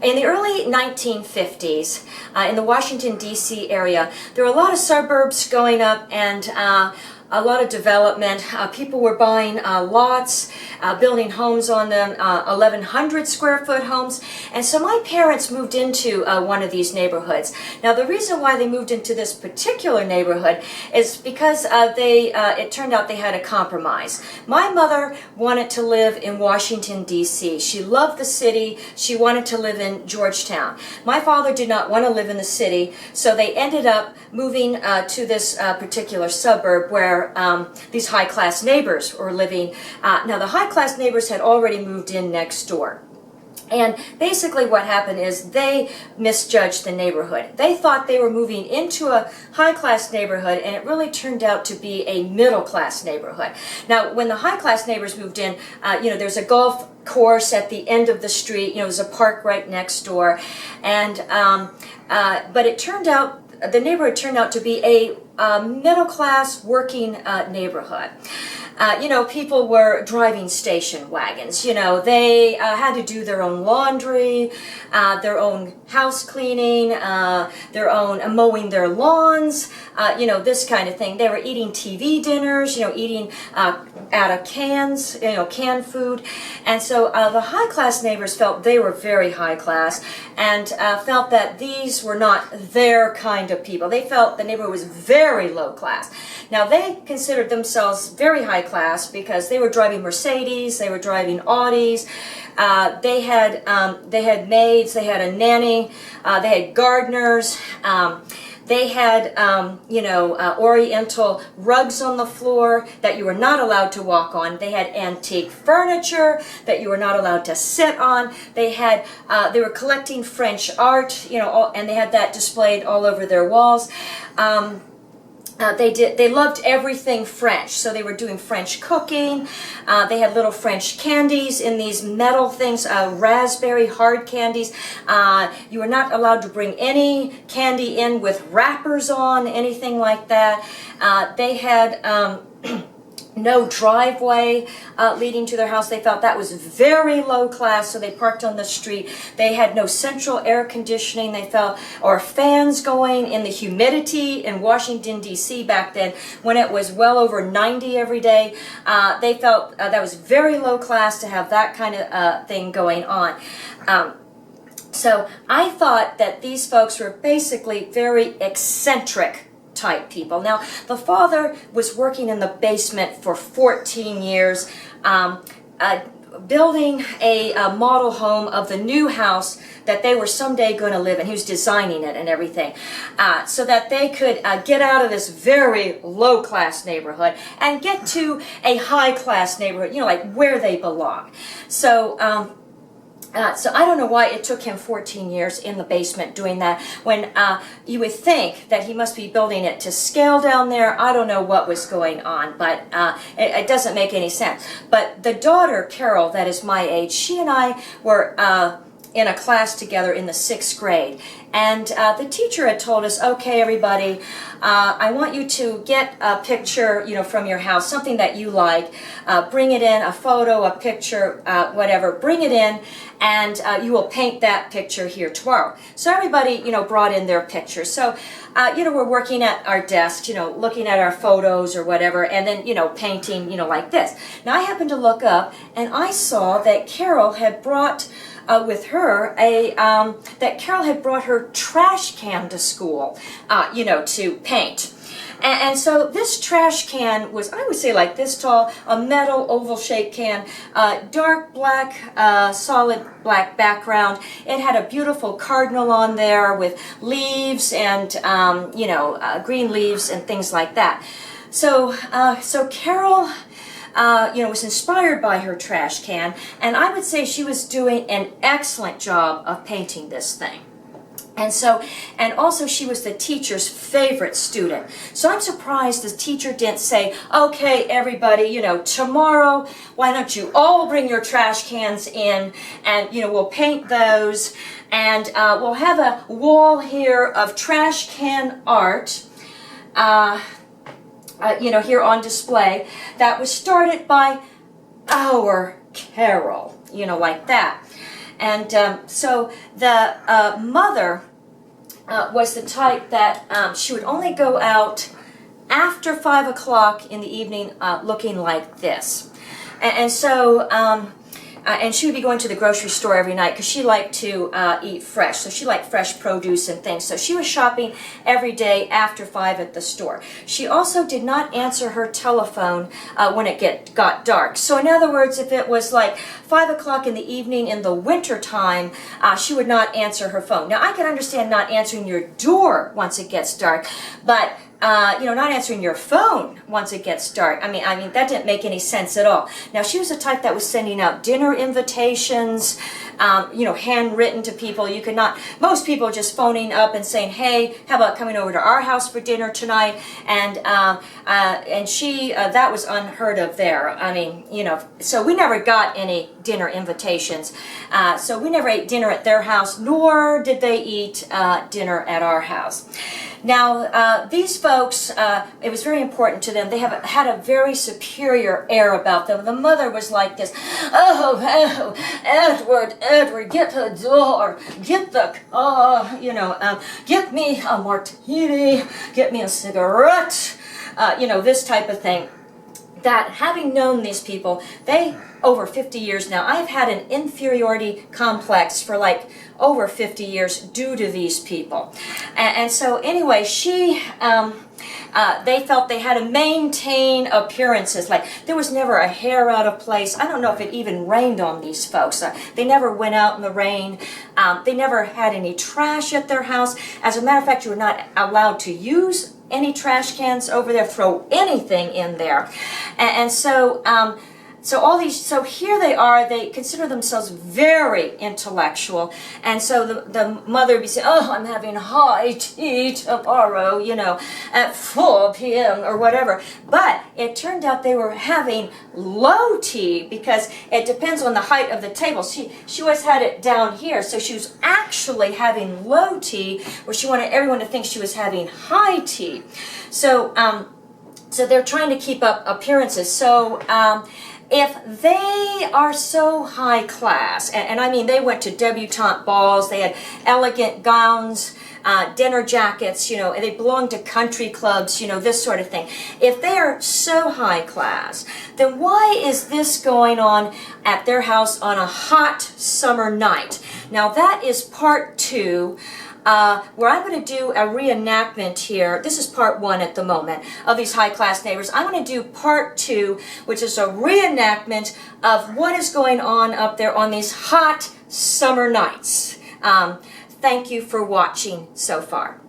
In the early 1950s, in the Washington, D.C. area, there were a lot of suburbs going up and a lot of development. People were buying lots, building homes on them, 1,100 square foot homes. And so my parents moved into one of these neighborhoods. Now the reason why they moved into this particular neighborhood is because it turned out they had a compromise. My mother wanted to live in Washington, D.C. She loved the city. She wanted to live in Georgetown. My father did not want to live in the city, so they ended up moving to this particular suburb where these high-class neighbors were living. Now the high-class neighbors had already moved in next door. And basically what happened is they misjudged the neighborhood. They thought they were moving into a high-class neighborhood, and it really turned out to be a middle-class neighborhood. Now, when the high-class neighbors moved in, there's a golf course at the end of the street. There's a park right next door. And but it turned out, the neighborhood turned out to be a middle-class working neighborhood. People were driving station wagons. They had to do their own laundry, their own house cleaning, their own mowing their lawns, this kind of thing. They were eating TV dinners, eating out of cans, canned food. And so the high-class neighbors felt they were very high-class and felt that these were not their kind of people. They felt the neighborhood was very low-class. Now, they considered themselves very high-class because they were driving Mercedes, they were driving Audis, they had maids, they had a nanny, they had gardeners, they had, oriental rugs on the floor that you were not allowed to walk on. They had antique furniture that you were not allowed to sit on. They were collecting French art, and they had that displayed all over their walls. They loved everything French, so they were doing French cooking. They had little French candies in these metal things, raspberry hard candies. You were not allowed to bring any candy in with wrappers on, anything like that. They had no driveway leading to their house. They felt that was very low class, so they parked on the street. They had no central air conditioning, they felt, or fans going in the humidity in Washington, D.C. back then when it was well over 90 every day. They felt that was very low class to have that kind of thing going on. So I thought that these folks were basically very eccentric type people. Now, the father was working in the basement for 14 years, building a model home of the new house that they were someday going to live in. He was designing it and everything, so that they could get out of this very low-class neighborhood and get to a high-class neighborhood, like where they belong. So I don't know why it took him 14 years in the basement doing that when you would think that he must be building it to scale down there. I don't know what was going on, but it doesn't make any sense. But the daughter, Carol, that is my age, she and I were in a class together in the 6th grade. And the teacher had told us, okay, everybody, I want you to get a picture, from your house, something that you like. Bring it in, a photo, a picture, whatever. Bring it in, and you will paint that picture here tomorrow. So everybody, brought in their pictures. So, we're working at our desk, looking at our photos or whatever, and then, painting, like this. Now, I happened to look up, and I saw that Carol had brought with her that Carol had brought her trash can to school, to paint. And so this trash can was, I would say, like this tall, a metal oval-shaped can, dark black, solid black background. It had a beautiful cardinal on there with leaves and, green leaves and things like that. So Carol was inspired by her trash can, and I would say she was doing an excellent job of painting this thing. And also she was the teacher's favorite student. So I'm surprised the teacher didn't say, okay, everybody, tomorrow, why don't you all bring your trash cans in and, we'll paint those, and we'll have a wall here of trash can art, here on display, that was started by our Carol. like that. And so the mother was the type that she would only go out after 5 o'clock in the evening looking like this. And so, and she would be going to the grocery store every night because she liked to eat fresh. So she liked fresh produce and things. So she was shopping every day after 5 at the store. She also did not answer her telephone when it got dark. So in other words, if it was like 5 o'clock in the evening in the winter time, she would not answer her phone. Now I can understand not answering your door once it gets dark, but not answering your phone once it gets dark. I mean, that didn't make any sense at all. Now, she was the type that was sending out dinner invitations, handwritten to people. You could not, most people just phoning up and saying, hey, how about coming over to our house for dinner tonight? And she, that was unheard of there. I mean, so we never got any dinner invitations. So we never ate dinner at their house, nor did they eat dinner at our house. Now, these folks, it was very important to them. They had a very superior air about them. The mother was like this, oh, Edward, get to the door, get the car, get me a martini, get me a cigarette, this type of thing. That having known these people, over 50 years now, I've had an inferiority complex for like over 50 years due to these people. And so anyway, they felt they had to maintain appearances. Like there was never a hair out of place. I don't know if it even rained on these folks. They never went out in the rain. They never had any trash at their house. As a matter of fact, you were not allowed to use any trash cans over there, throw anything in there. And so so here they are, they consider themselves very intellectual, and so the mother would be saying, oh, I'm having high tea tomorrow, at 4 p.m. or whatever. But it turned out they were having low tea because it depends on the height of the table. She always had it down here, so she was actually having low tea where she wanted everyone to think she was having high tea. So, so they're trying to keep up appearances. So, if they are so high class, and I mean they went to debutante balls, they had elegant gowns, dinner jackets, and they belonged to country clubs, this sort of thing. If they are so high class, then why is this going on at their house on a hot summer night? Now that is part 2. Where I'm going to do a reenactment here. This is part 1 at the moment of these high-class neighbors. I'm going to do part 2, which is a reenactment of what is going on up there on these hot summer nights. Thank you for watching so far.